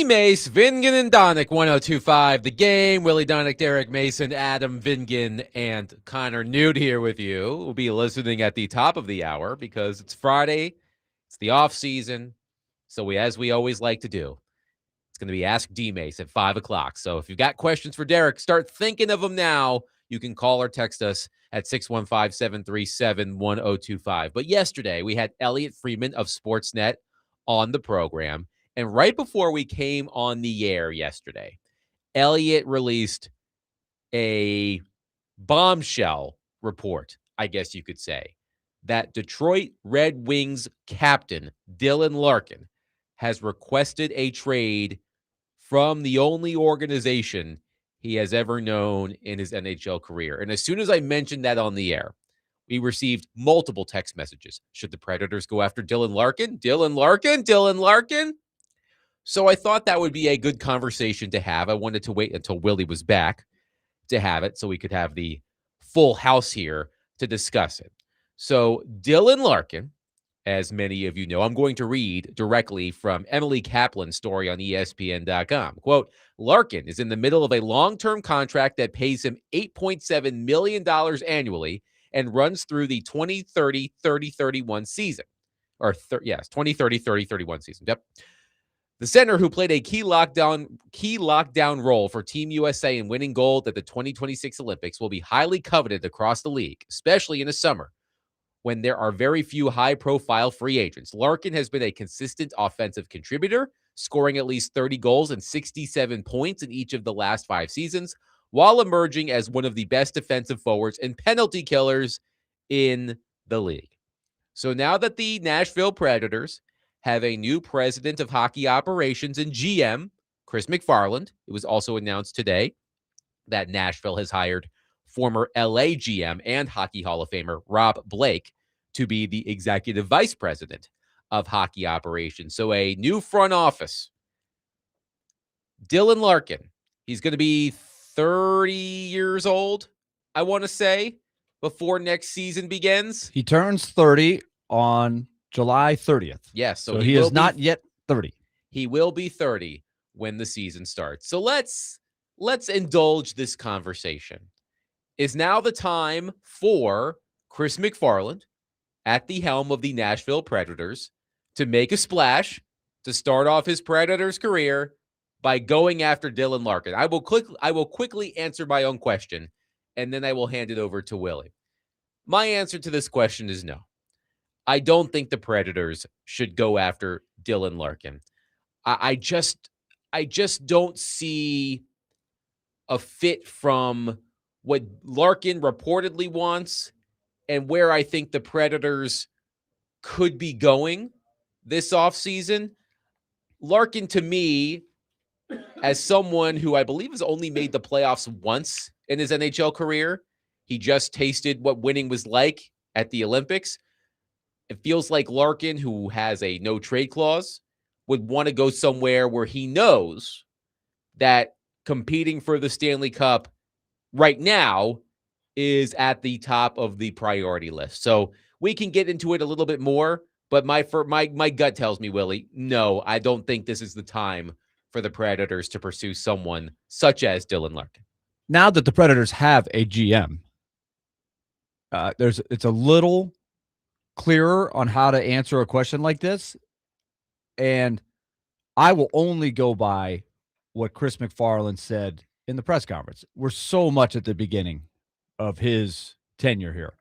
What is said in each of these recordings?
D-Mace, Vingan, and Donick, 1025. The Game, Willie Donick, Derek Mason, Adam Vingan, and Connor Newt here with you. We'll be listening at the top of the hour because it's Friday. It's the off season. So as we always like to do, it's going to be Ask D-Mace at 5 o'clock. So if you've got questions for Derek, start thinking of them now. You can call or text us at 615-737-1025. But yesterday, we had Elliot Friedman of Sportsnet on the program. And right before we came on the air yesterday, Elliot released a bombshell report, I guess you could say, that Detroit Red Wings captain Dylan Larkin has requested a trade from the only organization he has ever known in his NHL career. And as soon as I mentioned that on the air, we received multiple text messages. Should the Predators go after Dylan Larkin? Dylan Larkin? Dylan Larkin? So I thought that would be a good conversation to have. I wanted to wait until Willie was back to have it so we could have the full house here to discuss it. So Dylan Larkin, as many of you know, I'm going to read directly from Emily Kaplan's story on ESPN.com. Quote, Larkin is in the middle of a long-term contract that pays him $8.7 million annually and runs through the 2030-30-31 season. 2030-30-31 season. Yep. The center, who played a key lockdown role for Team USA in winning gold at the 2026 Olympics, will be highly coveted across the league, especially in the summer when there are very few high-profile free agents. Larkin has been a consistent offensive contributor, scoring at least 30 goals and 67 points in each of the last 5 seasons, while emerging as one of the best defensive forwards and penalty killers in the league. So now that the Nashville Predators have a new president of hockey operations and GM, Chris MacFarland, it was also announced today that Nashville has hired former LA GM and Hockey Hall of Famer Rob Blake to be the executive vice president of hockey operations. So a new front office. Dylan Larkin, he's going to be 30 years old, I want to say, before next season begins. He turns 30 on July 30th. Yes, so he is not yet 30. He will be 30 when the season starts. So let's indulge this conversation. Is now the time for Chris MacFarland at the helm of the Nashville Predators to make a splash to start off his Predators career by going after Dylan Larkin? I will quickly answer my own question, and then I will hand it over to Willie. My answer to this question is no. I don't think the Predators should go after Dylan Larkin. I just don't see a fit from what Larkin reportedly wants and where I think the Predators could be going this offseason. Larkin, to me, as someone who I believe has only made the playoffs once in his NHL career, he just tasted what winning was like at the Olympics. It feels like Larkin, who has a no trade clause, would want to go somewhere where he knows that competing for the Stanley Cup right now is at the top of the priority list. So we can get into it a little bit more, but my gut tells me, Willie, no, I don't think this is the time for the Predators to pursue someone such as Dylan Larkin. Now that the Predators have a GM, it's a little clearer on how to answer a question like this. And I will only go by what Chris MacFarland said in the press conference. We're so much at the beginning of his tenure here.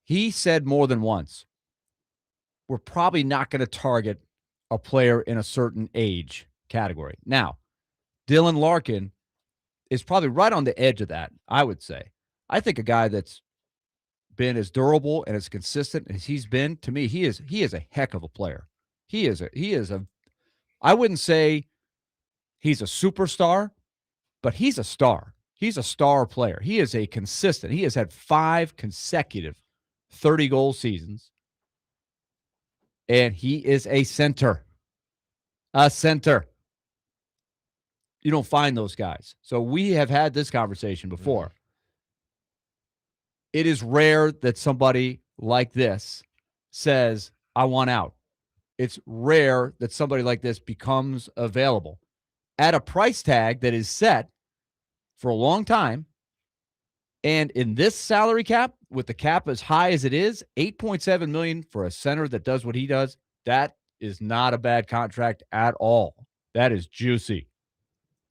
He said more than once, we're probably not going to target a player in a certain age category. Now, Dylan Larkin is probably right on the edge of that, I would say. I think a guy that's been as durable and as consistent as he's been, to me, he is a heck of a player. I wouldn't say he's a superstar, but he's a star. He's a star player. He is a consistent. He has had 5 consecutive 30-goal seasons, and he is a center. A center. You don't find those guys. So we have had this conversation before. It is rare that somebody like this says, I want out. it's rare that somebody like this becomes available at a price tag that is set for a long time. And in this salary cap, with the cap as high as it is, $8.7 million for a center that does what he does, that is not a bad contract at all. That is juicy.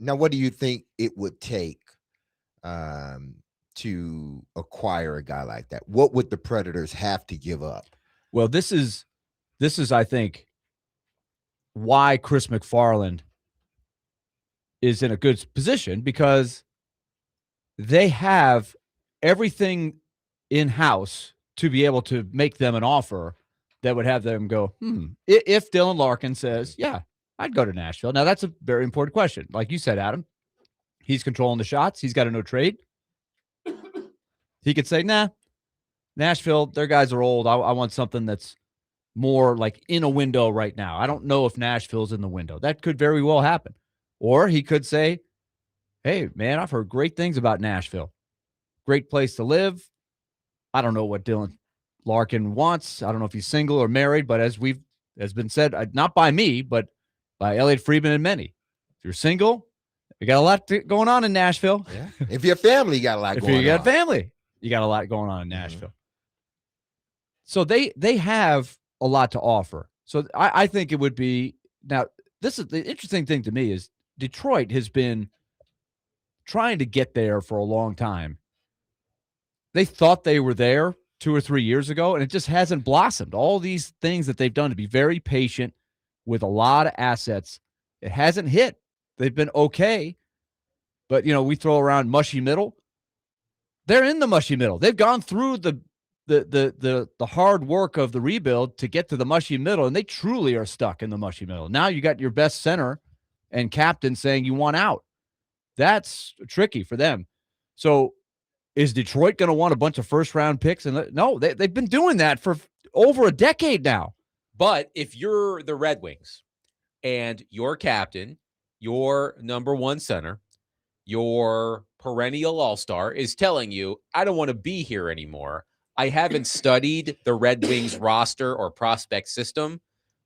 Now, what do you think it would take to acquire a guy like that? What would the Predators have to give up? Well, this is, I think, why Chris MacFarland is in a good position, because they have everything in-house to be able to make them an offer that would have them go, if Dylan Larkin says, yeah, I'd go to Nashville. Now, that's a very important question. Like you said, Adam, he's controlling the shots. He's got a no trade. He could say, nah, Nashville, their guys are old. I want something that's more like in a window right now. I don't know if Nashville's in the window. That could very well happen. Or he could say, hey, man, I've heard great things about Nashville. Great place to live. I don't know what Dylan Larkin wants. I don't know if he's single or married, but as been said, not by me, but by Elliot Friedman and many. If you're single, you got a lot going on in Nashville. Yeah. If you're family, you got a lot going on. If you got family, you got a lot going on in Nashville. So they have a lot to offer. So I think it would be, now, this is the interesting thing to me is Detroit has been trying to get there for a long time. They thought they were there 2 or 3 years ago, and it just hasn't blossomed. All these things that they've done to be very patient with a lot of assets, it hasn't hit. They've been okay, but we throw around mushy middle. They're in the mushy middle. They've gone through the hard work of the rebuild to get to the mushy middle, and they truly are stuck in the mushy middle. Now you got your best center and captain saying you want out. That's tricky for them. So is Detroit going to want a bunch of first-round picks? And no, they've been doing that for over a decade now. But if you're the Red Wings and your captain, your number one center, your perennial all-star is telling you, I don't want to be here anymore. I haven't studied the Red Wings roster or prospect system,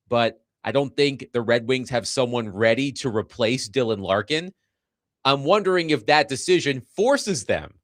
but I don't think the Red Wings have someone ready to replace Dylan Larkin. I'm wondering if that decision forces them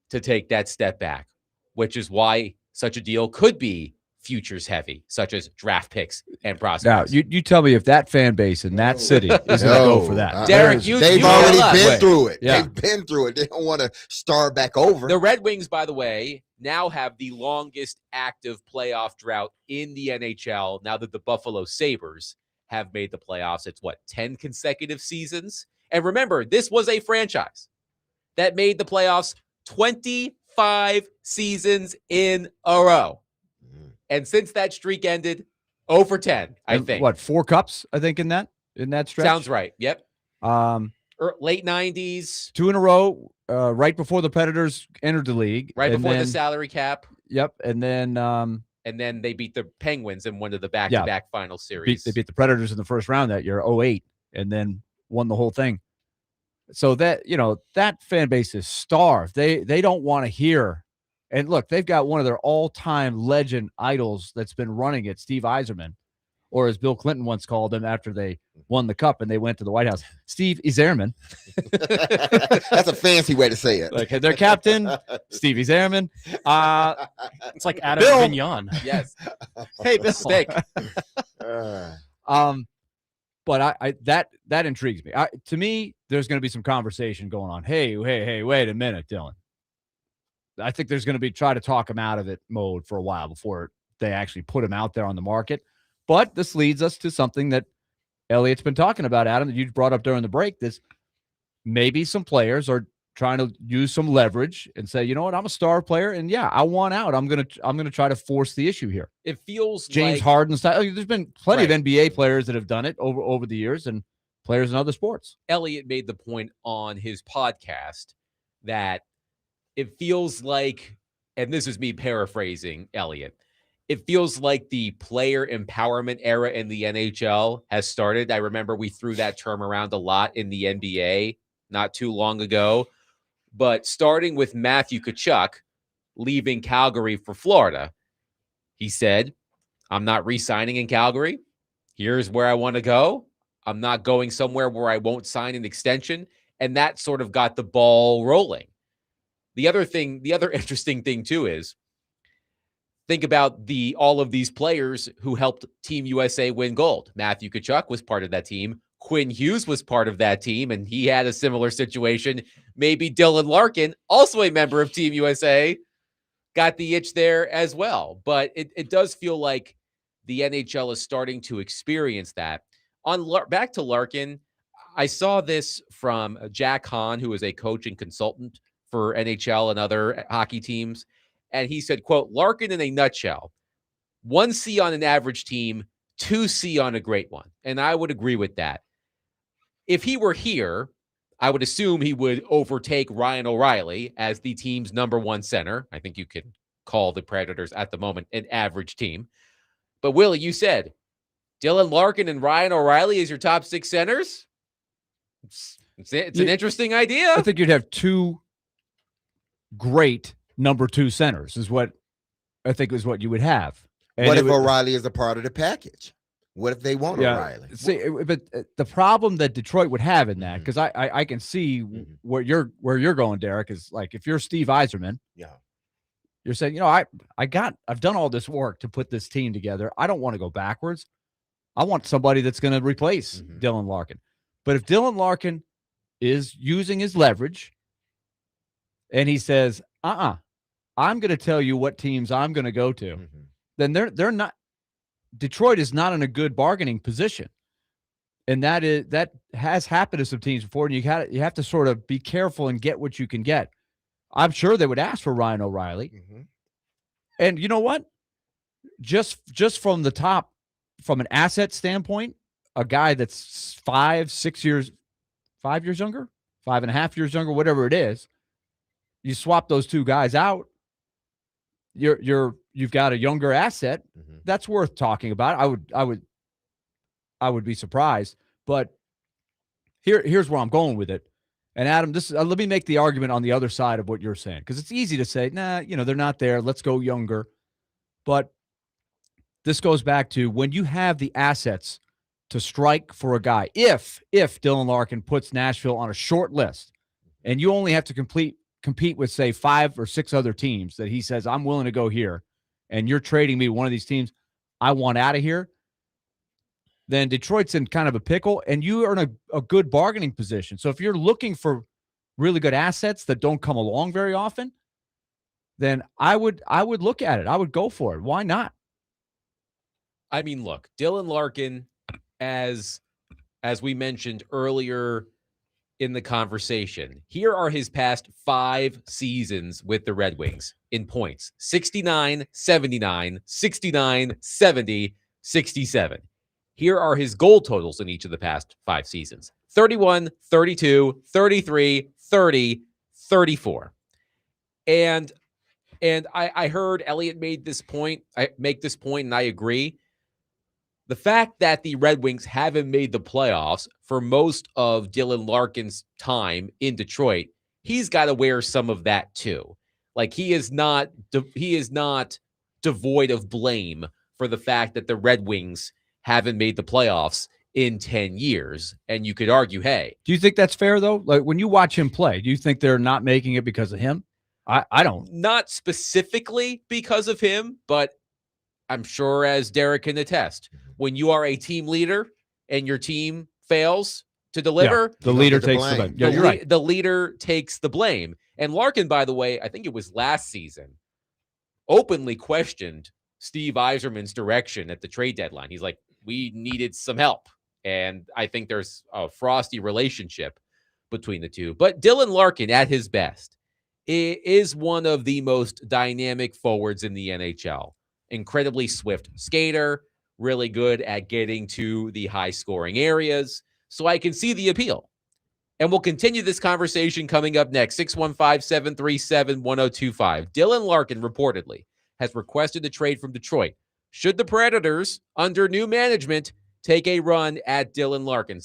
to take that step back, which is why such a deal could be futures heavy, such as draft picks and prospects. Now, you tell me if that fan base in that city is going to go for that. Derek, they've already been through it. Yeah. They've been through it. They don't want to start back over. The Red Wings, by the way, now have the longest active playoff drought in the NHL now that the Buffalo Sabres have made the playoffs. It's 10 consecutive seasons? And remember, this was a franchise that made the playoffs 25 seasons in a row. And since that streak ended, 0 for 10, I think. 4 cups, I think, in that stretch? Sounds right. Yep. Late 90s. 2 in a row, right before the Predators entered the league. Right before the salary cap. Yep. And then they beat the Penguins in one of the back-to-back final series. They beat the Predators in the first round that year, 08, and then won the whole thing. So that, that fan base is starved. They don't want to hear. And look, they've got one of their all-time legend idols that's been running it, Steve Yzerman, or as Bill Clinton once called him after they won the cup and they went to the White House, Steve Yzerman. That's a fancy way to say it. Like their captain, Steve Yzerman. It's like Adam Vignon. Yes. Hey, Bill. Stick. But that intrigues me. To me, there's going to be some conversation going on. Hey, wait a minute, Dylan. I think there's going to be try to talk him out of it mode for a while before they actually put him out there on the market. But this leads us to something that Elliot's been talking about, Adam, that you brought up during the break. This maybe some players are trying to use some leverage and say, you know what, I'm a star player, and yeah, I want out. I'm gonna try to force the issue here. It feels James like Harden style. There's been plenty of NBA players that have done it over the years, and players in other sports. Elliot made the point on his podcast that it feels like, and this is me paraphrasing Elliot, it feels like the player empowerment era in the NHL has started. I remember we threw that term around a lot in the NBA not too long ago. But starting with Matthew Tkachuk leaving Calgary for Florida, he said, I'm not re-signing in Calgary. here's where I want to go. I'm not going somewhere where I won't sign an extension. And that sort of got the ball rolling. The other interesting thing too is think about all of these players who helped Team USA win gold. Matthew Tkachuk was part of that team. Quinn Hughes was part of that team, and he had a similar situation. Maybe Dylan Larkin, also a member of Team USA, got the itch there as well. But it does feel like the NHL is starting to experience that. Back to Larkin, I saw this from Jack Hahn, who is a coach and consultant for NHL and other hockey teams. And he said, quote, Larkin in a nutshell, 1C on an average team, 2C on a great one. And I would agree with that. If he were here, I would assume he would overtake Ryan O'Reilly as the team's number one center. I think you can call the Predators at the moment an average team. But Willie, you said Dylan Larkin and Ryan O'Reilly as your top 6 centers? It's an interesting idea. I think you'd have 2 great number 2 centers is what I think is what you would have. And what if O'Reilly is a part of the package? What if they want O'Reilly? See, but the problem that Detroit would have in that, because I can see where you're going, Derek, is like if you're Steve Yzerman, you're saying, I've done all this work to put this team together. I don't want to go backwards. I want somebody that's going to replace Dylan Larkin. But if Dylan Larkin is using his leverage and he says, I'm going to tell you what teams I'm going to go to, then they're not. Detroit is not in a good bargaining position, and that has happened to some teams before. And you have to sort of be careful and get what you can get. I'm sure they would ask for Ryan O'Reilly, and you know what? Just from the top, from an asset standpoint, a guy that's 5 years younger, 5.5 years younger, whatever it is, you swap those 2 guys out. You've got a younger asset that's worth talking about. I would be surprised, but here's where I'm going with it. And Adam, let me make the argument on the other side of what you're saying, because it's easy to say, they're not there. Let's go younger. But this goes back to when you have the assets to strike for a guy. If Dylan Larkin puts Nashville on a short list, and you only have to compete with, say, 5 or 6 other teams that he says, I'm willing to go here, and you're trading me one of these teams I want out of here, then Detroit's in kind of a pickle, and you are in a good bargaining position. So if you're looking for really good assets that don't come along very often, then I would look at it. I would go for it. Why not? I mean, look, Dylan Larkin, as we mentioned earlier in the conversation, here are his past 5 seasons with the Red Wings in points: 69, 79, 69, 70, 67. Here are his goal totals in each of the past 5 seasons: 31, 32, 33, 30, 34. And I heard Elliot make this point, and I agree. The fact that the Red Wings haven't made the playoffs for most of Dylan Larkin's time in Detroit, he's got to wear some of that too. Like he is not devoid of blame for the fact that the Red Wings haven't made the playoffs in 10 years. And you could argue, hey. Do you think that's fair though? Like when you watch him play, do you think they're not making it because of him? I don't. Not specifically because of him, but I'm sure, as Derek can attest, when you are a team leader and your team fails to deliver, the leader takes the blame. Yeah, you're right. The leader takes the blame. And Larkin, by the way, I think it was last season, openly questioned Steve Yzerman's direction at the trade deadline. He's like, we needed some help. And I think there's a frosty relationship between the two. But Dylan Larkin, at his best, is one of the most dynamic forwards in the NHL. Incredibly swift skater, really good at getting to the high-scoring areas. So I can see the appeal. And we'll continue this conversation coming up next. 615-737-1025. Dylan Larkin reportedly has requested a trade from Detroit. Should the Predators, under new management, take a run at Dylan Larkin?